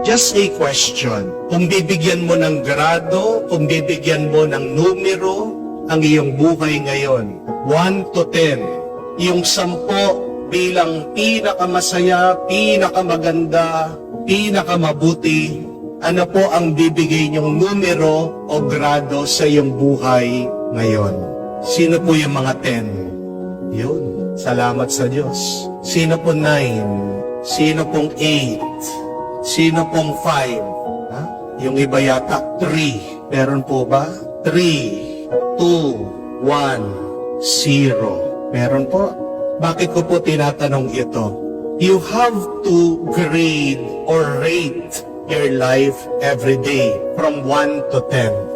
Just a question. Kung bibigyan mo ng grado, kung bibigyan mo ng numero, ang iyong buhay ngayon, 1 to 10, yung 10 bilang pinakamasaya, pinakamaganda, pinakamabuti, ano po ang bibigay niyong numero o grado sa iyong buhay ngayon? Sino po yung mga 10? Yun. Salamat sa Diyos. Sino po 9? Sino pong 8? Sino pong 5? Ha? Yung iba yata 3. Meron po ba? 3, 2, 1, 0. Meron po? Bakit ko po tinatanong ito? You have to grade or rate your life every day from 1 to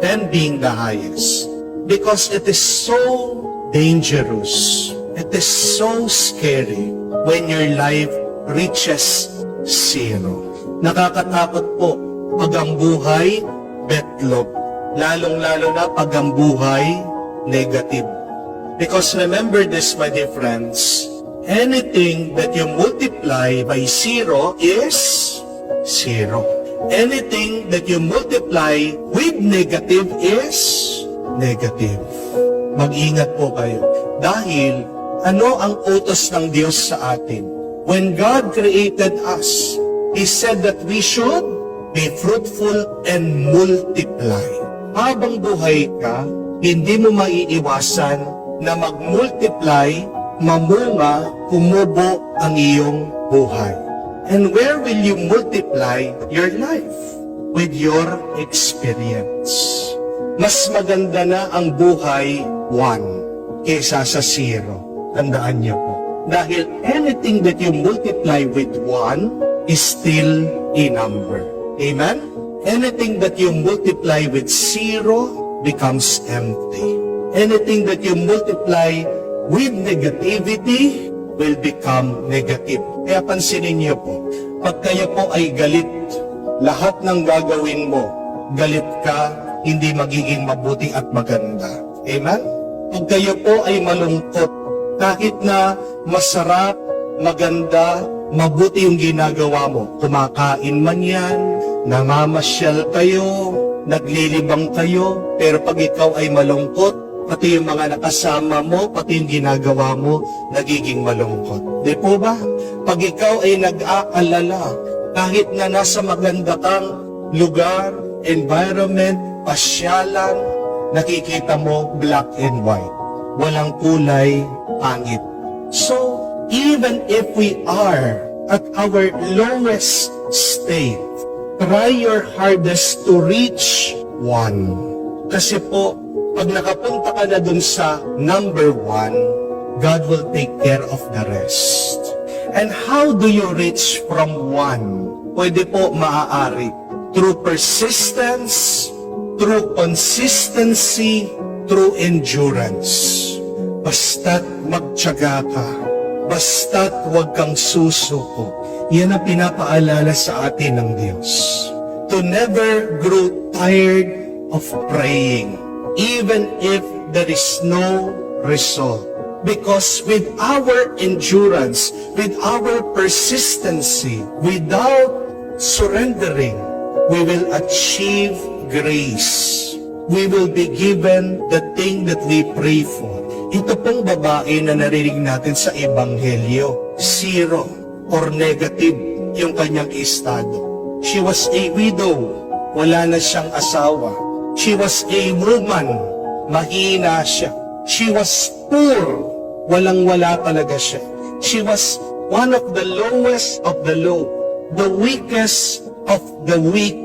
10. 10 being the highest. Because it is so dangerous. It is so scary when your life reaches 0. Nakakatakot po pag ang buhay betlog. Lalong-lalo na pag ang buhay negative. Because remember this, my dear friends, anything that you multiply by 0 is 0. Anything that you multiply with negative is negative. Mag-ingat po kayo. Dahil ano ang utos ng Diyos sa atin? When God created us, He said that we should be fruitful and multiply. Habang buhay ka, hindi mo maiiwasan na mag-multiply, mamunga, kumubo ang iyong buhay. And where will you multiply your life? With your experience. Mas maganda na ang buhay 1 kesa sa 0. Tandaan niyo po. Dahil anything that you multiply with 1 is still a number. Amen? Anything that you multiply with 0 becomes empty. Anything that you multiply with negativity will become negative. Kaya pansinin niyo po, pag kayo po ay galit, lahat ng gagawin mo, galit ka, hindi magiging mabuti at maganda. Amen? Pag kayo po ay malungkot, kahit na masarap, maganda, mabuti yung ginagawa mo, kumakain man yan, namamasyal kayo, naglilibang kayo, pero pag ikaw ay malungkot, pati yung mga nakasama mo, pati yung ginagawa mo, nagiging malungkot. Di po ba? Pag ikaw ay nag-aalala, kahit na nasa maganda kang lugar, environment, pasyalan, nakikita mo black and white. Walang kulay, pangit. So, even if we are at our lowest state, try your hardest to reach 1. Kasi po, pag nakapunta ka na dun sa number 1, God will take care of the rest. And how do you reach from 1? Pwede po maaari through persistence, through consistency, through endurance. Basta't magtiyaga ka, basta't huwag kang susuko. Yan ang pinapaalala sa atin ng Diyos. To never grow tired of praying, even if there is no result. Because with our endurance, with our persistency, without surrendering, we will achieve grace. We will be given the thing that we pray for. Ito pong babae na narinig natin sa Ebanghelyo, 0 or negative yung kanyang estado. She was a widow, wala na siyang asawa. She was a woman, mahina siya. She was poor, walang-wala talaga siya. She was one of the lowest of the low, the weakest of the weak.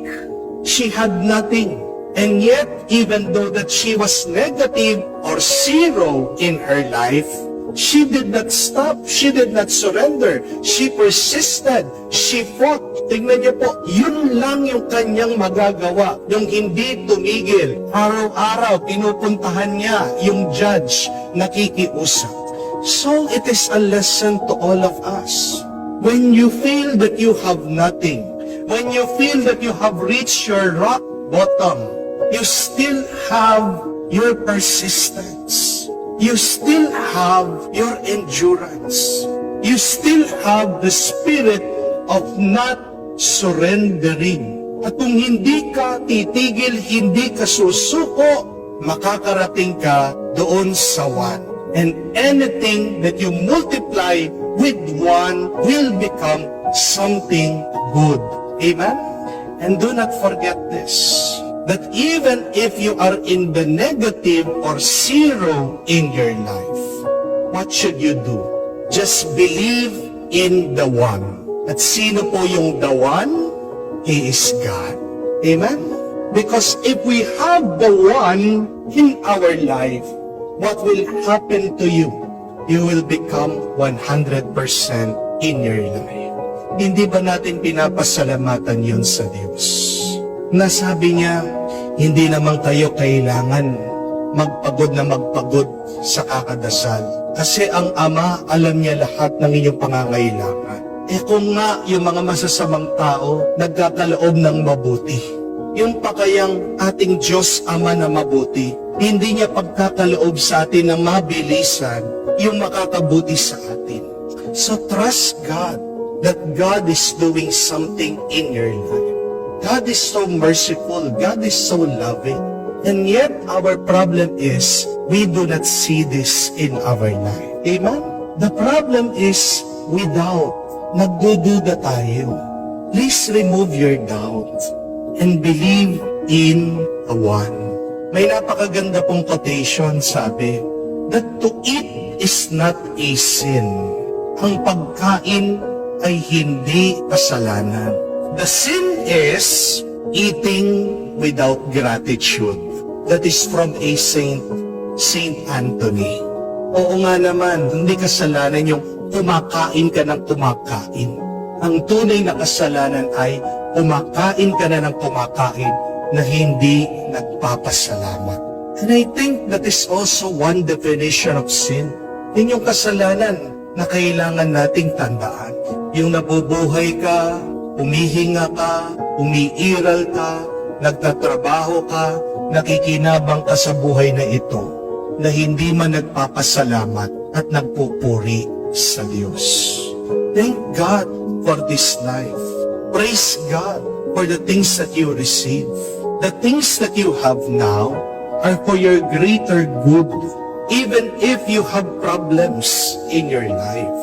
She had nothing. And yet, even though that she was negative or 0 in her life, she did not stop. She did not surrender. She persisted. She fought. Tingnan niyo po, yun lang yung kanyang magagawa. Yung hindi tumigil. Araw-araw, pinupuntahan niya yung judge, nakikiusap. So, it is a lesson to all of us. When you feel that you have nothing, when you feel that you have reached your rock bottom, you still have your persistence. You still have your endurance. You still have the spirit of not surrendering. At kung hindi ka titigil, hindi ka susuko, makakarating ka doon sa one. And anything that you multiply with one will become something good. Amen? And do not forget this, that even if you are in the negative or zero in your life, what should you do? Just believe in the one. At sino po yung the one? He is God. Amen? Because if we have the one in our life, what will happen to you? You will become 100% in your life. Hindi ba natin pinapasalamatan yun sa Diyos? Nasabi niya, hindi naman kayo kailangan magpagod sa kakadasal. Kasi ang Ama, alam niya lahat ng inyong pangangailangan. Kung nga yung mga masasamang tao nagkakaloob ng mabuti, yung pakayang ating Diyos Ama na mabuti, hindi niya pagkakaloob sa atin na mabilisan yung makakabuti sa atin. So trust God that God is doing something in your life. God is so merciful. God is so loving. And yet our problem is we do not see this in our life. Amen? The problem is we doubt. Nagdududa tayo. Please remove your doubt and believe in the one. May napakaganda pong quotation, sabi, that to eat is not a sin. Ang pagkain ay hindi kasalanan. The sin is eating without gratitude. That is from a Saint Anthony. Oo nga naman, hindi kasalanan yung kumakain ka ng kumakain. Ang tunay na kasalanan ay kumakain ka na ng kumakain na hindi nagpapasalamat. And I think that is also one definition of sin. Yun yung kasalanan na kailangan nating tandaan. Yung nabubuhay ka, umihinga ka, umiiral ka, nagtatrabaho ka, nakikinabang ka sa buhay na ito, na hindi man nagpapasalamat at nagpupuri sa Diyos. Thank God for this life. Praise God for the things that you receive. The things that you have now are for your greater good, even if you have problems in your life.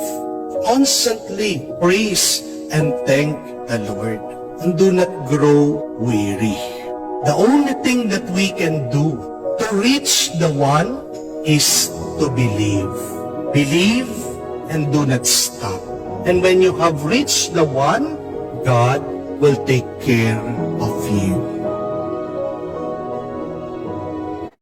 Constantly praise and thank the Lord, and do not grow weary. The only thing that we can do to reach the one is to believe. Believe and do not stop. And when you have reached the one, God will take care of you.